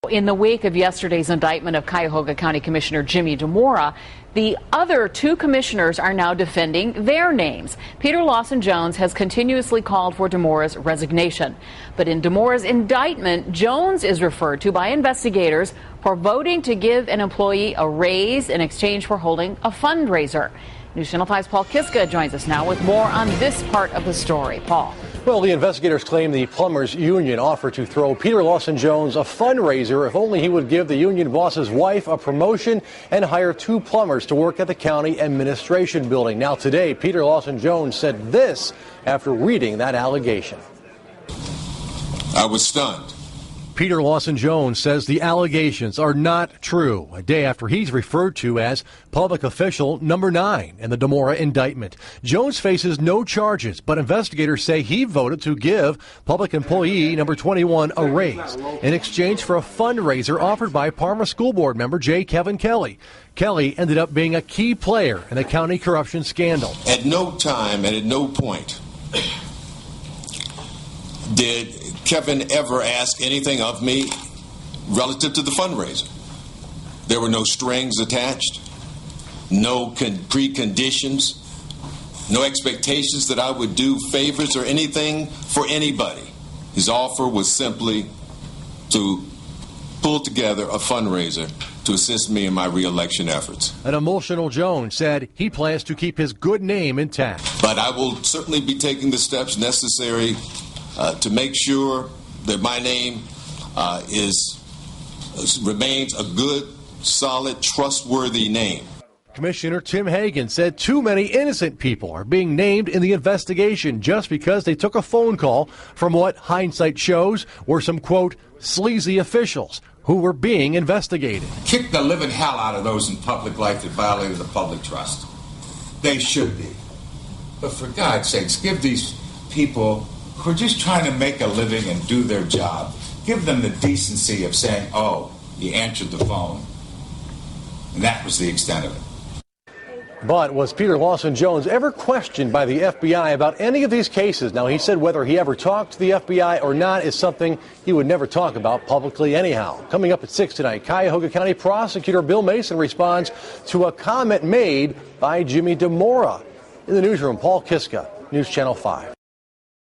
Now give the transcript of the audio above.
In the wake of yesterday's indictment of Cuyahoga County Commissioner Jimmy DeMora, the other two commissioners are now defending their names. Peter Lawson Jones has continuously called for DeMora's resignation. But in DeMora's indictment, Jones is referred to by investigators for voting to give an employee a raise in exchange for holding a fundraiser. News Channel 5's Paul Kiska joins us now with more on this part of the story. Paul. Well, the investigators claim the plumbers union offered to throw Peter Lawson Jones a fundraiser if only he would give the union boss's wife a promotion and hire two plumbers to work at the county administration building. Now today, Peter Lawson Jones said this after reading that allegation. I was stunned. Peter Lawson Jones says the allegations are not true, a day after he's referred to as public official number 9 in the DeMora indictment. Jones faces no charges, but investigators say he voted to give public employee number 21 a raise in exchange for a fundraiser offered by Parma School Board member J. Kevin Kelly. Kelly ended up being a key player in the county corruption scandal. At no time and at no point did Kevin ever ask anything of me relative to the fundraiser. There were no strings attached, no preconditions, no expectations that I would do favors or anything for anybody. His offer was simply to pull together a fundraiser to assist me in my re-election efforts. An emotional Jones said he plans to keep his good name intact. But I will certainly be taking the steps necessary to make sure that my name remains a good, solid, trustworthy name. Commissioner Tim Hagan said too many innocent people are being named in the investigation just because they took a phone call from what hindsight shows were some, quote, sleazy officials who were being investigated. Kick the living hell out of those in public life that violated the public trust. They should be. But for God's sakes, give these people who are just trying to make a living and do their job, give them the decency of saying, oh, you answered the phone. And that was the extent of it. But was Peter Lawson Jones ever questioned by the FBI about any of these cases? Now, he said whether he ever talked to the FBI or not is something he would never talk about publicly anyhow. Coming up at 6 tonight, Cuyahoga County Prosecutor Bill Mason responds to a comment made by Jimmy DeMora. In the newsroom, Paul Kiska, News Channel 5.